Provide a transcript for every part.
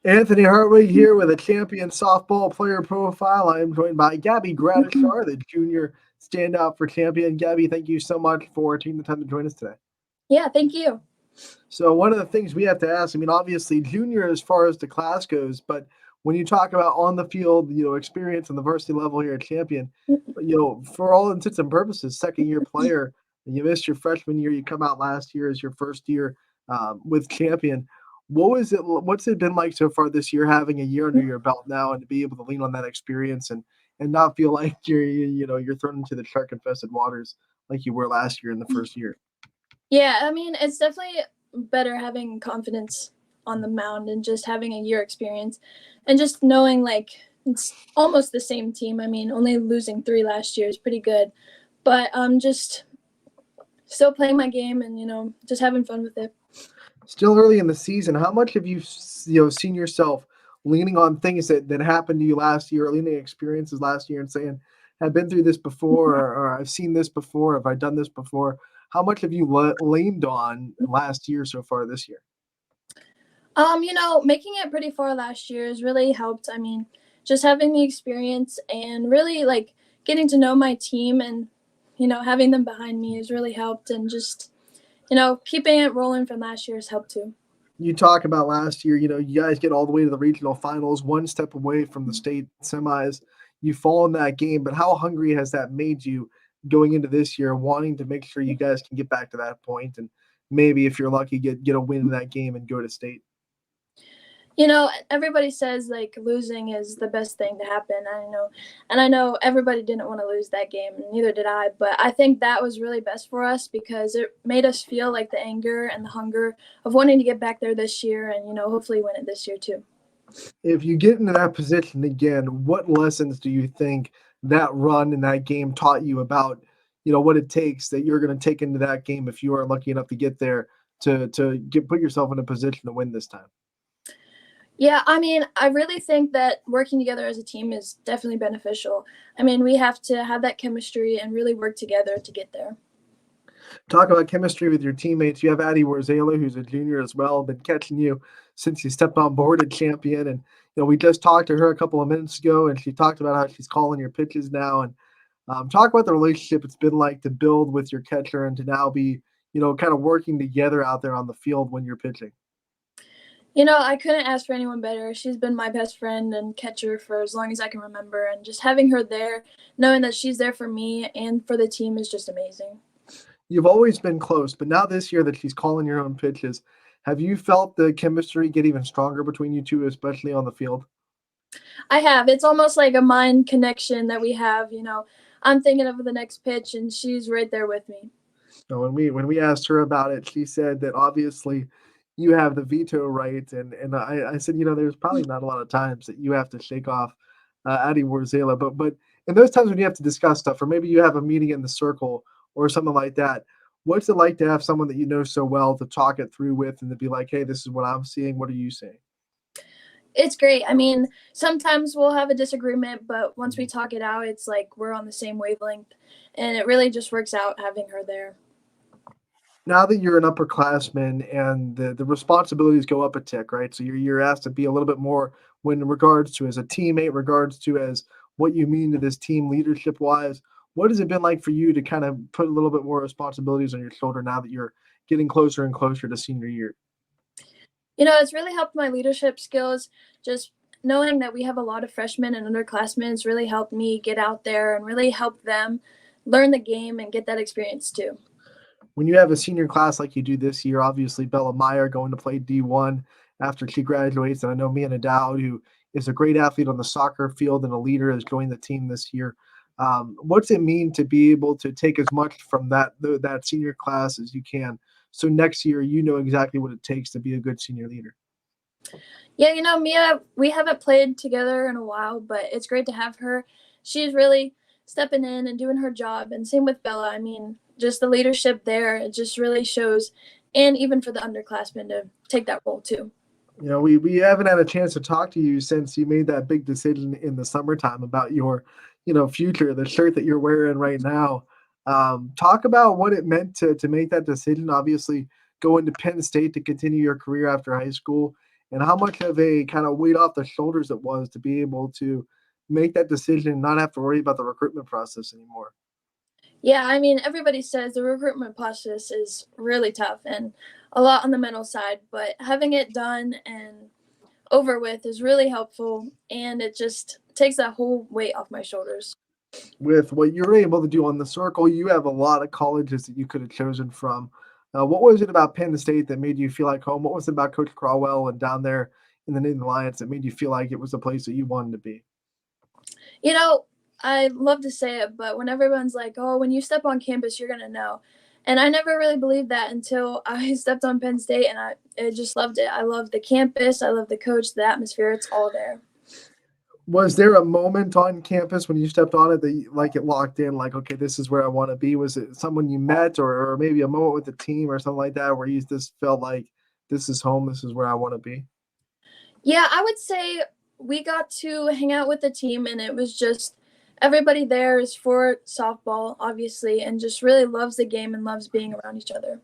Anthony Hartwig here with a champion softball player profile. I am joined by Gabby Gradishar, the junior standout for champion. Gabby, thank you so much for taking the time to join us today. Yeah, thank you. So, one of the things we have to ask, I mean, obviously, junior as far as the class goes, but when you talk about on the field, experience on the varsity level here at champion, for all intents and purposes, second year player, you missed your freshman year, you come out last year as your first year with champion. What's it been like so far this year, having a year under your belt now, and to be able to lean on that experience and not feel like you're thrown into the shark infested waters like you were last year in the first year? Yeah, I mean, it's definitely better having confidence on the mound and just having a year experience and just knowing like it's almost the same team. I mean, only losing 3 last year is pretty good, but I'm just still playing my game and just having fun with it. Still early in the season, how much have you seen yourself leaning on things that happened to you last year, or leaning experiences last year, and saying, "I've been through this before," or "I've seen this before," "Have I done this before?" How much have you leaned on last year so far this year? Making it pretty far last year has really helped. I mean, just having the experience and really like getting to know my team and having them behind me has really helped and just keeping it rolling from last year has helped too. You talk about last year, you guys get all the way to the regional finals, one step away from the state semis. You fall in that game, but how hungry has that made you going into this year, wanting to make sure you guys can get back to that point and maybe if you're lucky get a win in that game and go to state? Everybody says like losing is the best thing to happen. I know everybody didn't want to lose that game, and neither did I. But I think that was really best for us because it made us feel like the anger and the hunger of wanting to get back there this year, and hopefully win it this year too. If you get into that position again, what lessons do you think that run in that game taught you about, what it takes that you're going to take into that game if you are lucky enough to get there to put yourself in a position to win this time? Yeah, I mean, I really think that working together as a team is definitely beneficial. I mean, we have to have that chemistry and really work together to get there. Talk about chemistry with your teammates. You have Addie Warzela, who's a junior as well, been catching you since you stepped on board at champion. And we just talked to her a couple of minutes ago, and she talked about how she's calling your pitches now. And talk about the relationship it's been like to build with your catcher and to now be, kind of working together out there on the field when you're pitching. I couldn't ask for anyone better. She's been my best friend and catcher for as long as I can remember. And just having her there, knowing that she's there for me and for the team is just amazing. You've always been close, but now this year that she's calling your own pitches, have you felt the chemistry get even stronger between you two, especially on the field? I have. It's almost like a mind connection that we have. I'm thinking of the next pitch and she's right there with me. So when we asked her about it, she said that obviously you have the veto right, and I said, there's probably not a lot of times that you have to shake off Adi Warzela, but in those times when you have to discuss stuff, or maybe you have a meeting in the circle or something like that, what's it like to have someone that you know so well to talk it through with and to be like, hey, this is what I'm seeing. What are you seeing? It's great. I mean, sometimes we'll have a disagreement, but once we talk it out, it's like we're on the same wavelength. And it really just works out having her there. Now that you're an upperclassman and the responsibilities go up a tick, right? So you're asked to be a little bit more when in regards to as a teammate, regards to as what you mean to this team leadership wise. What has it been like for you to kind of put a little bit more responsibilities on your shoulder now that you're getting closer and closer to senior year? It's really helped my leadership skills. Just knowing that we have a lot of freshmen and underclassmen has really helped me get out there and really help them learn the game and get that experience too. When you have a senior class like you do this year, obviously Bella Meyer going to play D1 after she graduates, and I know Mia Dowd, who is a great athlete on the soccer field and a leader, has joined the team this year. What's it mean to be able to take as much from that senior class as you can? So next year, you know exactly what it takes to be a good senior leader. Yeah, Mia, we haven't played together in a while, but it's great to have her. She's really stepping in and doing her job, and same with Bella. I mean, just the leadership there, it just really shows, and even for the underclassmen to take that role too. We haven't had a chance to talk to you since you made that big decision in the summertime about your, future, the shirt that you're wearing right now. Talk about what it meant to make that decision. Obviously, go into Penn State to continue your career after high school, and how much of a kind of weight off the shoulders it was to be able to make that decision and not have to worry about the recruitment process anymore. Yeah, I mean, everybody says the recruitment process is really tough and a lot on the mental side, but having it done and over with is really helpful, and it just takes that whole weight off my shoulders. With what you're able to do on the circle, you have a lot of colleges that you could have chosen from. What was it about Penn State that made you feel like home? What was it about Coach Crawwell and down there in the Nittany Lions that made you feel like it was a place that you wanted to be? You know, I love to say it, but when everyone's like, "Oh, when you step on campus, you're gonna know," and I never really believed that until I stepped on Penn State, and I just loved it. I love the campus, I love the coach, the atmosphere. It's all there. Was there a moment on campus when you stepped on it that like it locked in, like, okay, this is where I want to be? Was it someone you met, or maybe a moment with the team or something like that where you just felt like this is home, this is where I want to be? Yeah, I would say we got to hang out with the team, and it was just everybody there is for softball, obviously, and just really loves the game and loves being around each other.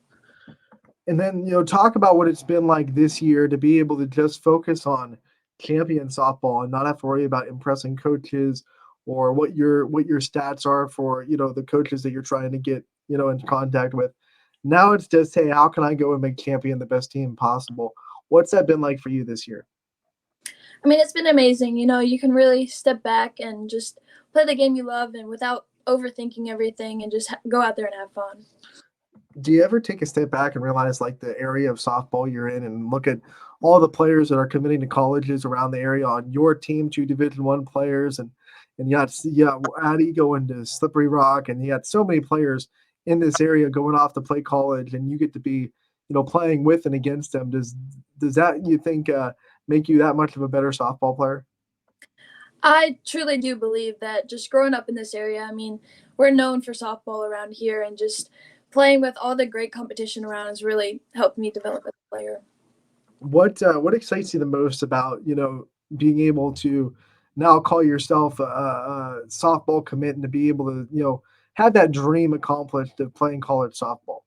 And then, talk about what it's been like this year to be able to just focus on champion softball and not have to worry about impressing coaches or what your stats are for, the coaches that you're trying to get, in contact with. Now it's just, hey, how can I go and make champion the best team possible? What's that been like for you this year? I mean, it's been amazing. You can really step back and just play the game you love and without overthinking everything and just go out there and have fun. Do you ever take a step back and realize like the area of softball you're in and look at all the players that are committing to colleges around the area on your team, two Division I players, and you got Addie going to Slippery Rock, and you got so many players in this area going off to play college, and you get to be, playing with and against them. Does that, you think, make you that much of a better softball player? I truly do believe that just growing up in this area, I mean, we're known for softball around here, and just playing with all the great competition around has really helped me develop as a player. What excites you the most about being able to now call yourself a softball commit and to be able to have that dream accomplished of playing college softball?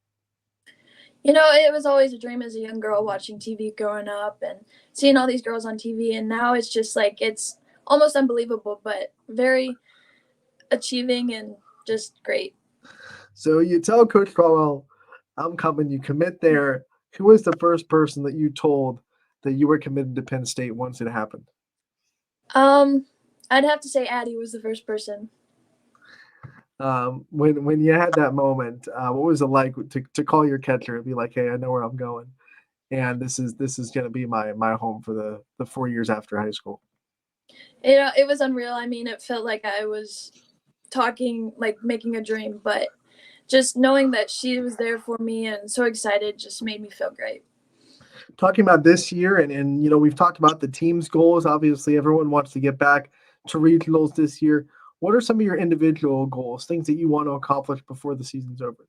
It was always a dream as a young girl watching TV growing up and seeing all these girls on TV, and now it's just like it's almost unbelievable, but very achieving and just great. So you tell Coach Crowell, "I'm coming." You commit there. Who was the first person that you told that you were committed to Penn State once it happened? Um, I'd have to say Addie was the first person. When you had that moment, what was it like to call your catcher and be like, "Hey, I know where I'm going, and this is going to be my home for the 4 years after high school." It was unreal. I mean, it felt like I was talking, like making a dream, but just knowing that she was there for me and so excited just made me feel great. Talking about this year, and we've talked about the team's goals. Obviously, everyone wants to get back to regionals this year. What are some of your individual goals, things that you want to accomplish before the season's over?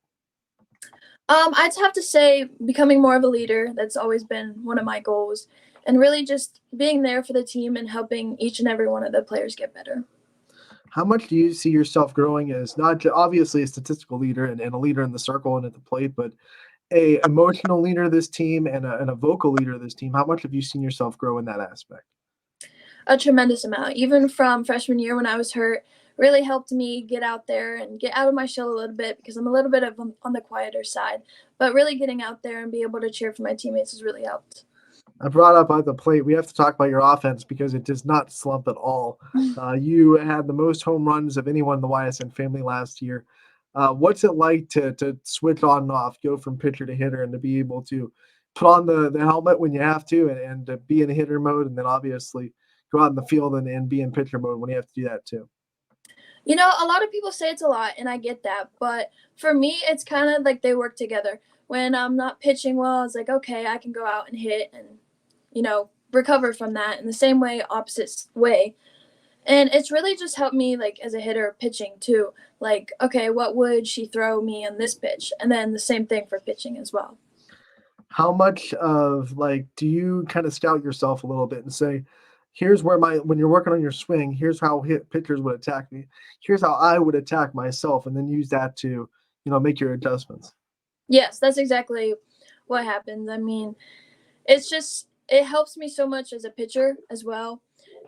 I'd have to say becoming more of a leader. That's always been one of my goals, and really just being there for the team and helping each and every one of the players get better. How much do you see yourself growing as obviously a statistical leader and a leader in the circle and at the plate, but a emotional leader of this team and a vocal leader of this team? How much have you seen yourself grow in that aspect? A tremendous amount, even from freshman year when I was hurt, really helped me get out there and get out of my shell a little bit because I'm a little bit of on the quieter side. But really getting out there and be able to cheer for my teammates has really helped. I brought up on the plate. We have to talk about your offense because it does not slump at all. You had the most home runs of anyone in the YSN family last year. What's it like to switch on and off, go from pitcher to hitter, and to be able to put on the helmet when you have to, and to be in hitter mode, and then obviously go out in the field and be in pitcher mode when you have to do that too? A lot of people say it's a lot, and I get that. But for me, it's kind of like they work together. When I'm not pitching well, it's like, okay, I can go out and hit and, recover from that in the same way, opposite way. And it's really just helped me, like, as a hitter pitching too. Like, okay, what would she throw me on this pitch? And then the same thing for pitching as well. How much of like do you kind of scout yourself a little bit and say, here's where when you're working on your swing, here's how pitchers would attack me, here's how I would attack myself, and then use that to make your adjustments? Yes, that's exactly what happens. I mean, it's just it helps me so much as a pitcher as well,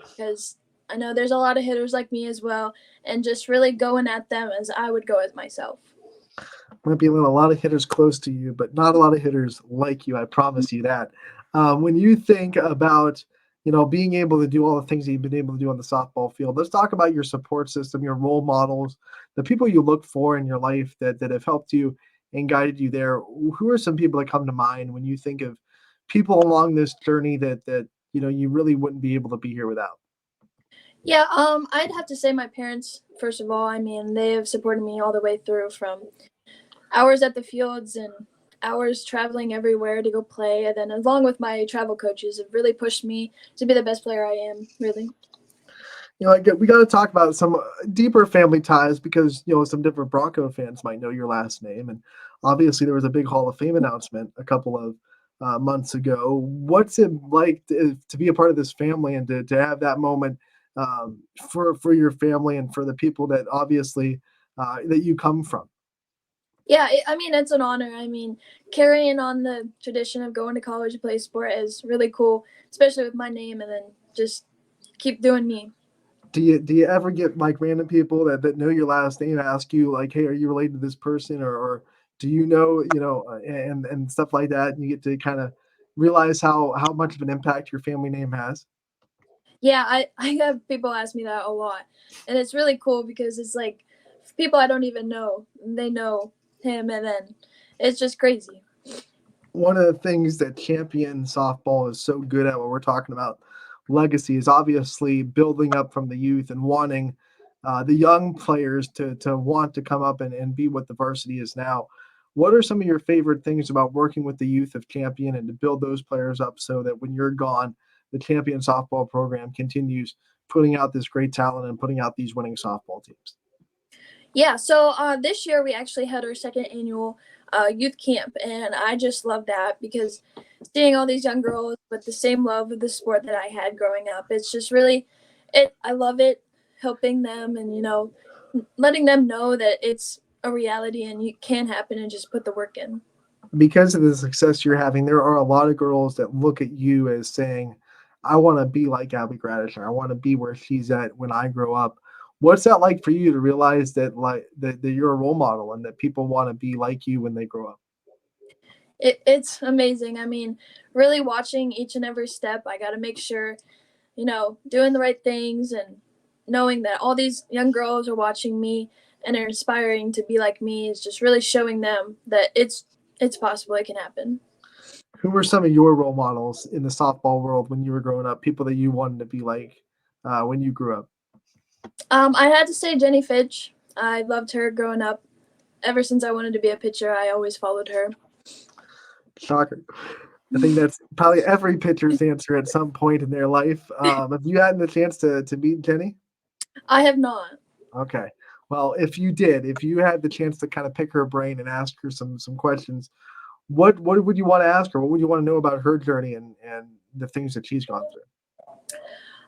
because I know there's a lot of hitters like me as well, and just really going at them as I would go at myself. Might be a lot of hitters close to you, but not a lot of hitters like you. I promise you that. When you think about, being able to do all the things that you've been able to do on the softball field, let's talk about your support system, your role models, the people you look for in your life that have helped you and guided you there. Who are some people that come to mind when you think of people along this journey that you really wouldn't be able to be here without? Yeah, I'd have to say my parents first of all. I mean, they have supported me all the way through, from hours at the fields and hours traveling everywhere to go play, and then along with my travel coaches have really pushed me to be the best player I am, really. We got to talk about some deeper family ties because some different Bronco fans might know your last name, and obviously there was a big Hall of Fame announcement a couple of months ago. What's it like to be a part of this family and to have that moment for your family and for the people that obviously that you come from? Yeah, I mean, it's an honor. I mean, carrying on the tradition of going to college to play sport is really cool, especially with my name, and then just keep doing me. Do you ever get like random people that know your last name ask you like, hey, are you related to this person, or do and stuff like that, and you get to kind of realize how much of an impact your family name has? Yeah, I have people ask me that a lot, and it's really cool because it's like people I don't even know, they know him, and then it's just crazy. One of the things that champion softball is so good at when we're talking about legacy is obviously building up from the youth and wanting the young players to want to come up and be what the varsity is now. What are some of your favorite things about working with the youth of champion and to build those players up so that when you're gone, the champion softball program continues putting out this great talent and putting out these winning softball teams? Yeah, so this year we actually had our second annual youth camp, and I just love that because seeing all these young girls with the same love of the sport that I had growing up, it's just really, it. I love it, helping them and letting them know that it's a reality and it can happen and just put the work in. Because of the success you're having, there are a lot of girls that look at you as saying, I want to be like Gabby Gradisher. I want to be where she's at when I grow up. What's that like for you to realize that you're a role model and that people want to be like you when they grow up? It's amazing. I mean, really watching each and every step, I got to make sure doing the right things and knowing that all these young girls are watching me and are inspiring to be like me is just really showing them that it's possible, it can happen. Who were some of your role models in the softball world when you were growing up? People that you wanted to be like when you grew up? I had to say Jenny Fitch. I loved her growing up. Ever since I wanted to be a pitcher, I always followed her. Shocker. I think that's probably every pitcher's answer at some point in their life. Have you had the chance to meet Jenny? I have not. Okay. Well, if you had the chance to kind of pick her brain and ask her some questions, what would you want to ask her? What would you want to know about her journey and the things that she's gone through?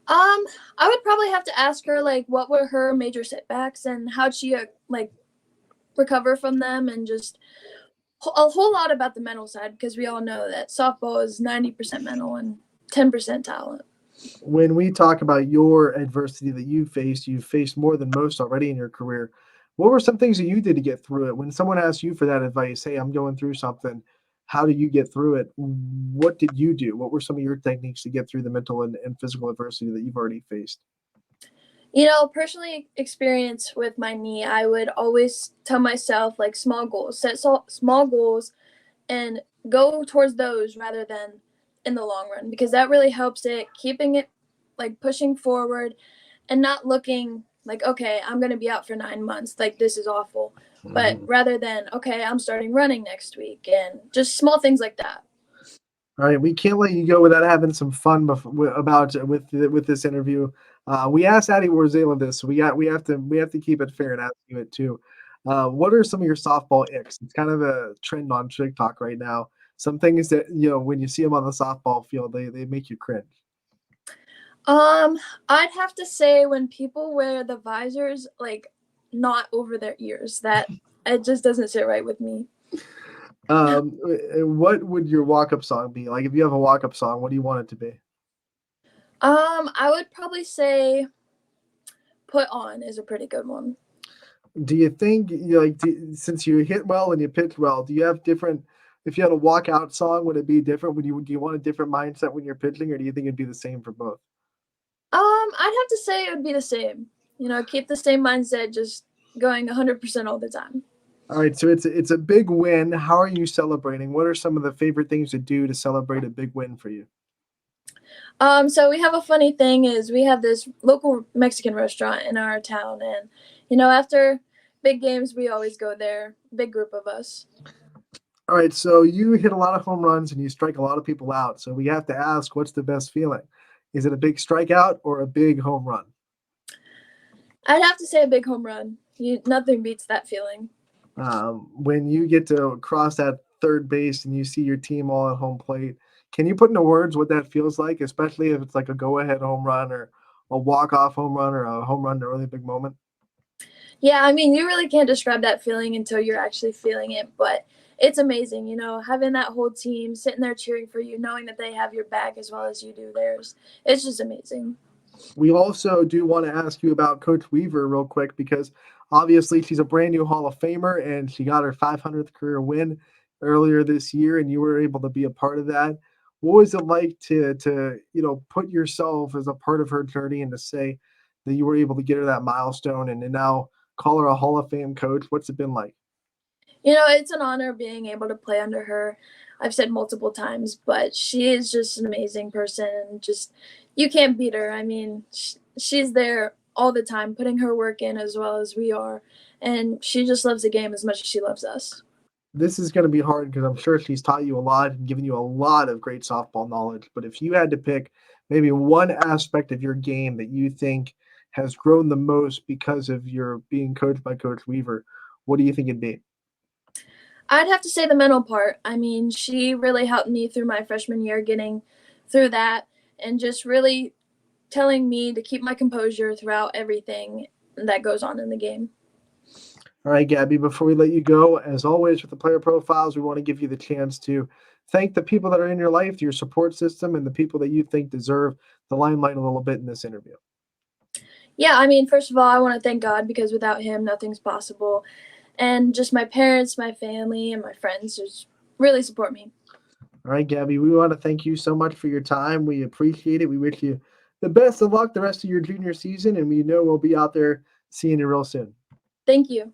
I would probably have to ask her like what were her major setbacks and how'd she like recover from them, and just a whole lot about the mental side because we all know that softball is 90% mental and 10% talent. When we talk about your adversity that you've faced more than most already in your career. What were some things that you did to get through it? When someone asks you for that advice, hey, I'm going through something, how do you get through it? What did you do? What were some of your techniques to get through the mental and physical adversity that you've already faced? Personally experience with my knee, I would always tell myself like small goals, set small goals, and go towards those rather than in the long run because that really helps it keeping it like pushing forward and not looking like, okay, I'm going to be out for 9 months, like this is awful, but Mhm. rather than, okay, I'm starting running next week, and just small things like that. All right, we can't let you go without having some fun with this interview. We asked Addie Warzela this, so we have to keep it fair and ask you it too. What are some of your softball icks? It's kind of a trend on TikTok right now. Some things that when you see them on the softball field, they make you cringe. um I'd have to say when people wear the visors like not over their ears, that it just doesn't sit right with me. What would your walk-up song be? Like, if you have a walk-up song, what do you want it to be? I would probably say "Put On" is a pretty good one. Do you think since you hit well and you pitch well, do you have different? If you had a walkout song, would it be different? Do you want a different mindset when you're pitching, or do you think it'd be the same for both? I'd have to say it would be the same. You know, keep the same mindset, just going 100% all the time. All right, so it's a big win. How are you celebrating? What are some of the favorite things to do to celebrate a big win for you? So we have a funny thing is we have this local Mexican restaurant in our town, and you know, after big games, we always go there. Big group of us. All right, so you hit a lot of home runs and you strike a lot of people out. So we have to ask, what's the best feeling? Is it a big strikeout or a big home run? I'd have to say a big home run. Nothing beats that feeling. When you get to cross that third base and you see your team all at home plate, can you put into words what that feels like, especially if it's like a go-ahead home run or a walk-off home run or a home run in a really big moment? Yeah, I mean, you really can't describe that feeling until you're actually feeling it, but it's amazing, you know, having that whole team sitting there cheering for you, knowing that they have your back as well as you do theirs. It's just amazing. We also do want to ask you about Coach Weaver real quick because obviously she's a brand new Hall of Famer and she got her 500th career win earlier this year, and you were able to be a part of that. What was it like to put yourself as a part of her journey and to say that you were able to get her that milestone and to now call her a Hall of Fame coach? What's it been like? You know, it's an honor being able to play under her. I've said multiple times, but she is just an amazing person. And just, you can't beat her. I mean, she's there all the time, putting her work in as well as we are. And she just loves the game as much as she loves us. This is going to be hard because I'm sure she's taught you a lot and given you a lot of great softball knowledge. But if you had to pick maybe one aspect of your game that you think has grown the most because of your being coached by Coach Weaver, what do you think it'd be? I'd have to say the mental part. I mean, she really helped me through my freshman year getting through that and just really telling me to keep my composure throughout everything that goes on in the game. All right, Gabby, before we let you go, as always with the player profiles, we want to give you the chance to thank the people that are in your life, your support system, and the people that you think deserve the limelight a little bit in this interview. Yeah, I mean, first of all, I want to thank God because without Him, nothing's possible. And just my parents, my family, and my friends just really support me. All right, Gabby, we want to thank you so much for your time. We appreciate it. We wish you the best of luck the rest of your junior season, and we know we'll be out there seeing you real soon. Thank you.